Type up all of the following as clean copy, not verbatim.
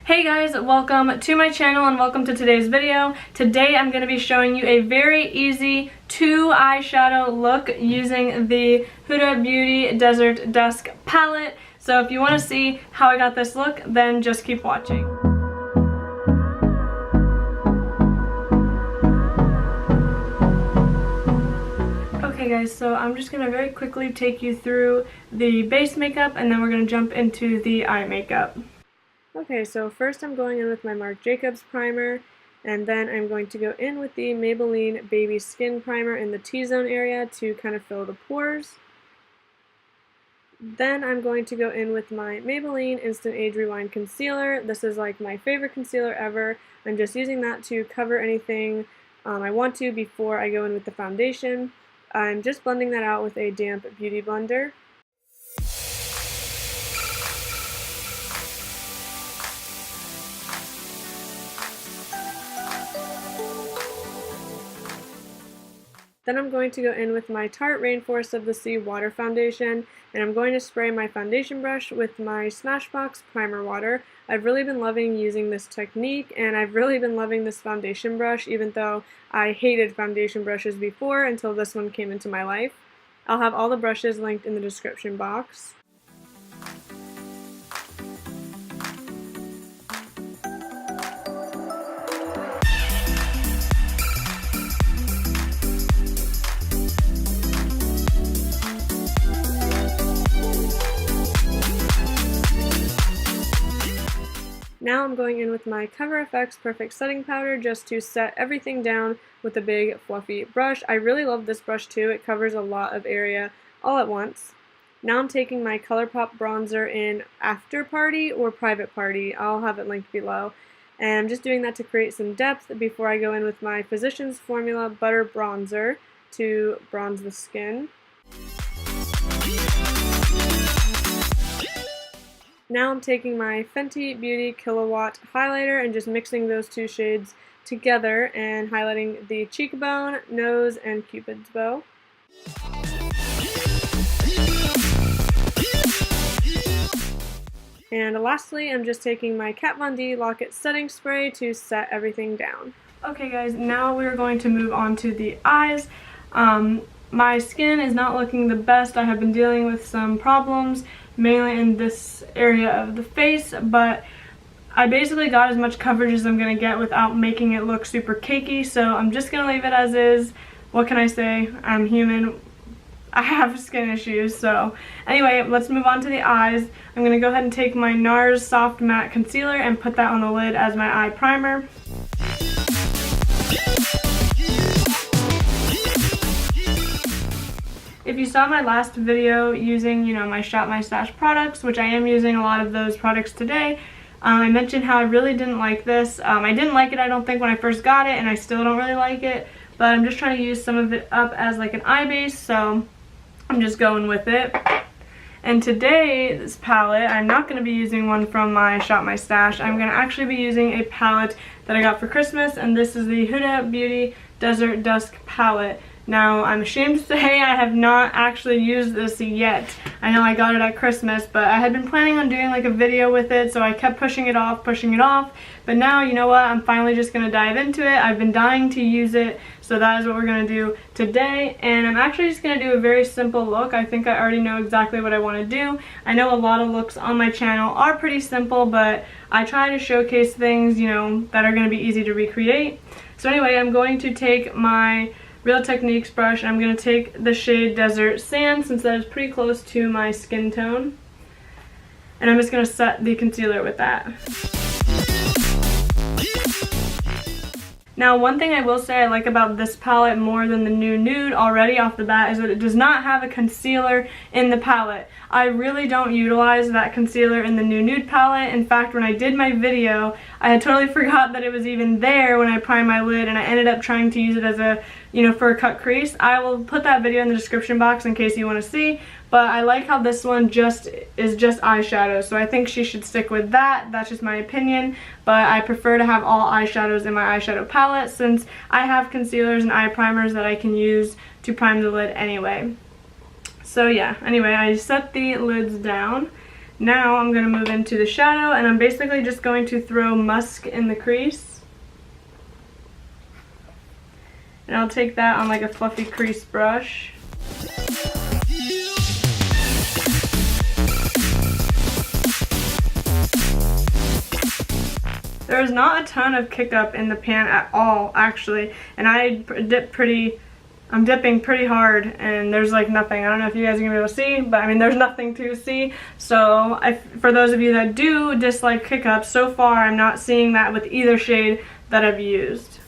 Hey guys, welcome to my channel and welcome to today's video. Today I'm going to be showing you a very easy 2 eyeshadow look using the Huda Beauty Desert Dusk palette. So if you want to see how I got this look, then just keep watching. Okay guys, so I'm just going to very quickly take you through the base makeup and then we're going to jump into the eye makeup. Okay, so first I'm going in with my Marc Jacobs primer, and then I'm going to go in with the Maybelline Baby Skin Primer in the T-zone area to kind of fill the pores. Then I'm going to go in with my Maybelline Instant Age Rewind Concealer. This is like my favorite concealer ever. I'm just using that to cover anything I want to before I go in with the foundation. I'm just blending that out with a damp beauty blender. Then I'm going to go in with my Tarte Rainforest of the Sea Water Foundation, and I'm going to spray my foundation brush with my Smashbox Primer Water. I've really been loving using this technique, and I've really been loving this foundation brush, even though I hated foundation brushes before until this one came into my life. I'll have all the brushes linked in the description box. Now I'm going in with my CoverFX Perfect Setting Powder just to set everything down with a big fluffy brush. I really love this brush too. It covers a lot of area all at once. Now I'm taking my Colourpop bronzer in After Party or Private Party. I'll have it linked below. And I'm just doing that to create some depth before I go in with my Physicians Formula Butter Bronzer to bronze the skin. Now I'm taking my Fenty Beauty Killawatt highlighter and just mixing those two shades together and highlighting the cheekbone, nose, and Cupid's bow. And lastly, I'm just taking my Kat Von D Lock-It Setting Spray to set everything down. Okay guys, now we're going to move on to the eyes. My skin is not looking the best. I have been dealing with some problems, mainly in this area of the face, but I basically got as much coverage as I'm going to get without making it look super cakey, so I'm just going to leave it as is. What can I say? I'm human. I have skin issues, so anyway, let's move on to the eyes. I'm going to go ahead and take my NARS Soft Matte Concealer and put that on the lid as my eye primer. If you saw my last video using, my Shop My Stash products, which I am using a lot of those products today, I mentioned how I really didn't like this. I didn't like it, I don't think, when I first got it, and I still don't really like it, but I'm just trying to use some of it up as like an eye base, so I'm just going with it. And today, this palette, I'm not going to be using one from my Shop My Stash. I'm going to actually be using a palette that I got for Christmas, and this is the Huda Beauty Desert Dusk palette. Now, I'm ashamed to say I have not actually used this yet. I know I got it at Christmas, but I had been planning on doing like a video with it, so I kept pushing it off, but now, you know what, I'm finally just going to dive into it. I've been dying to use it, so that is what we're going to do today, and I'm actually just going to do a very simple look. I think I already know exactly what I want to do. I know a lot of looks on my channel are pretty simple, but I try to showcase things, that are going to be easy to recreate. So anyway, I'm going to take my Real Techniques brush, and I'm going to take the shade Desert Sand since that is pretty close to my skin tone. And I'm just going to set the concealer with that. Now, one thing I will say I like about this palette more than the new nude already off the bat is that it does not have a concealer in the palette. I really don't utilize that concealer in the new nude palette. In fact, when I did my video, I had totally forgot that it was even there when I primed my lid, and I ended up trying to use it as a, for a cut crease. I will put that video in the description box in case you want to see, but I like how this one is just eyeshadow, so I think she should stick with that. That's just my opinion, but I prefer to have all eyeshadows in my eyeshadow palette since I have concealers and eye primers that I can use to prime the lid anyway. So yeah, anyway, I set the lids down. Now I'm going to move into the shadow, and I'm basically just going to throw Musk in the crease. And I'll take that on like a fluffy crease brush. There's not a ton of kick up in the pan at all, actually, and I'm dipping pretty hard, and there's like nothing. I don't know if you guys are gonna be able to see, but I mean there's nothing to see. So for those of you that do dislike kick up, so far I'm not seeing that with either shade that I've used.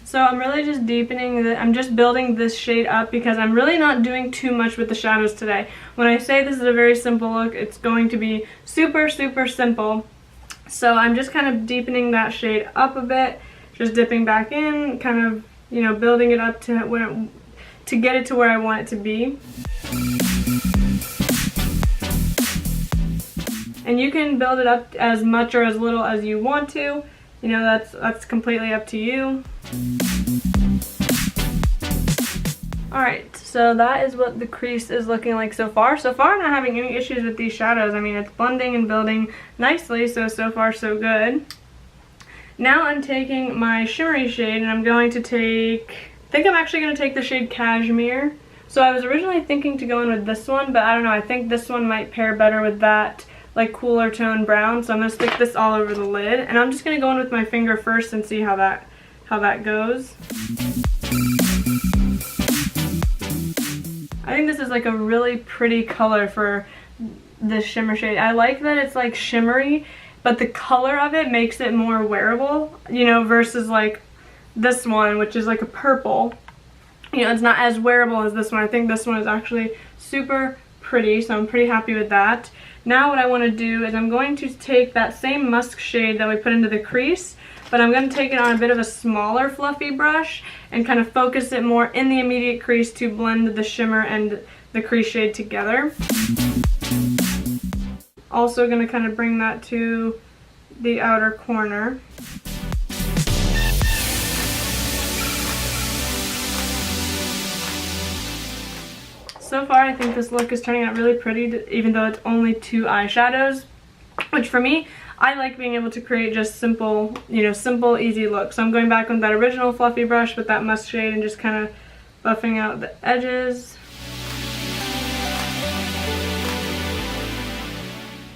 So I'm really just I'm just building this shade up because I'm really not doing too much with the shadows today. When I say this is a very simple look, it's going to be super, super simple. So I'm just kind of deepening that shade up a bit, just dipping back in, kind of, you know, building it up to get it to where I want it to be. And you can build it up as much or as little as you want to. You know, that's completely up to you. Alright, so that is what the crease is looking like so far. So far, I'm not having any issues with these shadows. I mean, it's blending and building nicely, so far so good. Now I'm taking my shimmery shade, and I'm going to I think I'm actually going to take the shade Cashmere. So I was originally thinking to go in with this one, but I don't know, I think this one might pair better with that like cooler tone brown. So I'm going to stick this all over the lid, and I'm just going to go in with my finger first and see how that goes. I think this is like a really pretty color for this shimmer shade. I like that it's like shimmery, but the color of it makes it more wearable, you know, versus like this one, which is like a purple. You know, it's not as wearable as this one. I think this one is actually super pretty, so I'm pretty happy with that. Now what I want to do is I'm going to take that same musk shade that we put into the crease, but I'm going to take it on a bit of a smaller fluffy brush and kind of focus it more in the immediate crease to blend the shimmer and the crease shade together. Also going to kind of bring that to the outer corner. So far I think this look is turning out really pretty, even though it's only 2 eyeshadows, which for me, I like being able to create just simple, you know, simple, easy looks. So I'm going back with that original fluffy brush with that musk shade and just kind of buffing out the edges.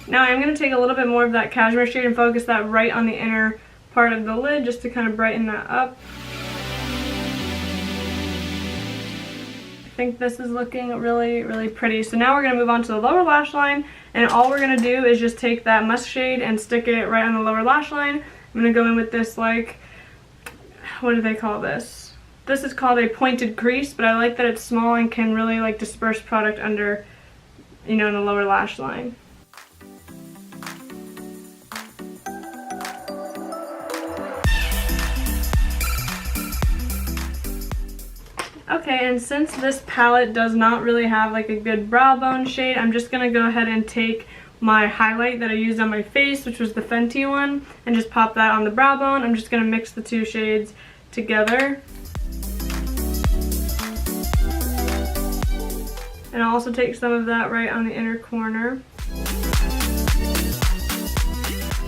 Now I'm going to take a little bit more of that Cashmere shade and focus that right on the inner part of the lid just to kind of brighten that up. I think this is looking really, really pretty. So now we're going to move on to the lower lash line, and all we're going to do is just take that musk shade and stick it right on the lower lash line. I'm going to go in with this, like, what do they call this? This is called a pointed crease, but I like that it's small and can really like disperse product under, you know, in the lower lash line. Okay, and since this palette does not really have like a good brow bone shade, I'm just going to go ahead and take my highlight that I used on my face, which was the Fenty one, and just pop that on the brow bone. I'm just going to mix the 2 shades together. And I'll also take some of that right on the inner corner.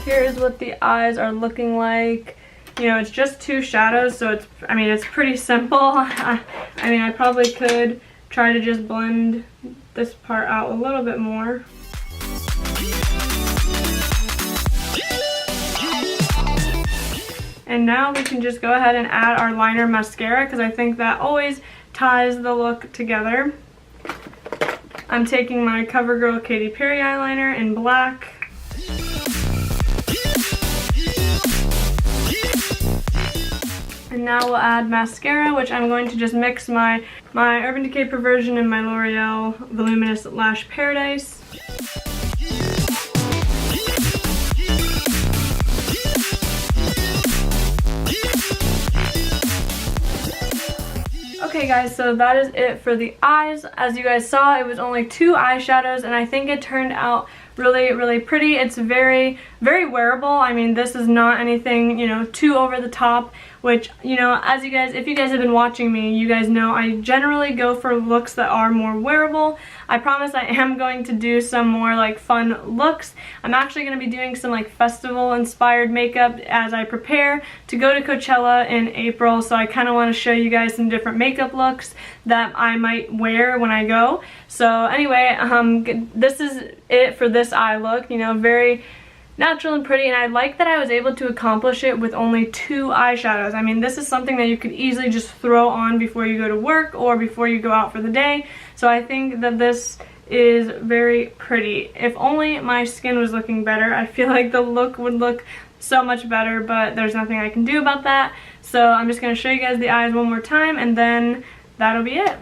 Here is what the eyes are looking like. You know, it's just 2 shadows, so it's, I mean, it's pretty simple. I mean, I probably could try to just blend this part out a little bit more. And now we can just go ahead and add our liner mascara, because I think that always ties the look together. I'm taking my CoverGirl Katy eyeliner in black. And now we'll add mascara, which I'm going to just mix my Urban Decay Perversion and my L'Oreal Voluminous Lash Paradise. Okay guys, so that is it for the eyes. As you guys saw, it was only 2 eyeshadows, and I think it turned out really, really pretty. It's very, very wearable. I mean, this is not anything, you know, too over the top, which, you know, as you guys, if you guys have been watching me, you guys know I generally go for looks that are more wearable. I promise I am going to do some more like fun looks. I'm actually going to be doing some like festival inspired makeup as I prepare to go to Coachella in April, so I kind of want to show you guys some different makeup looks that I might wear when I go. So anyway, this is it for this eye look, you know, very natural and pretty, and I like that I was able to accomplish it with only 2 eyeshadows. I mean, this is something that you could easily just throw on before you go to work or before you go out for the day, so I think that this is very pretty. If only my skin was looking better, I feel like the look would look so much better, but there's nothing I can do about that. So I'm just going to show you guys the eyes one more time, and then that'll be it.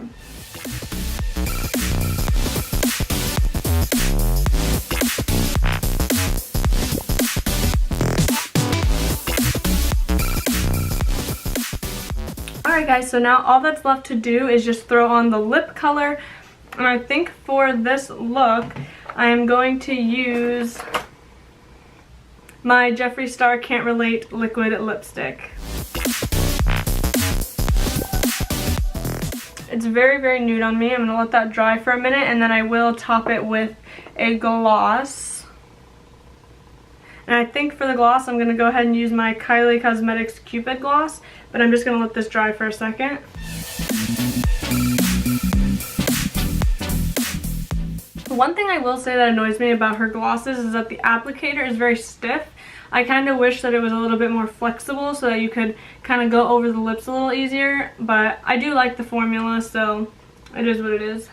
Alright guys, so now all that's left to do is just throw on the lip color, and I think for this look I am going to use my Jeffree Star Can't Relate liquid lipstick. It's very, very nude on me. I'm going to let that dry for a minute, and then I will top it with a gloss. And I think for the gloss, I'm going to go ahead and use my Kylie Cosmetics Cupid gloss, but I'm just going to let this dry for a second. One thing I will say that annoys me about her glosses is that the applicator is very stiff. I kind of wish that it was a little bit more flexible so that you could kind of go over the lips a little easier, but I do like the formula, so it is what it is.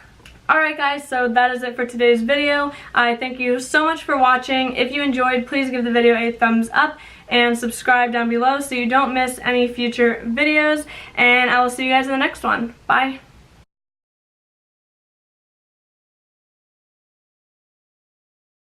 Alright guys, so that is it for today's video. I thank you so much for watching. If you enjoyed, please give the video a thumbs up and subscribe down below so you don't miss any future videos, and I will see you guys in the next one. Bye!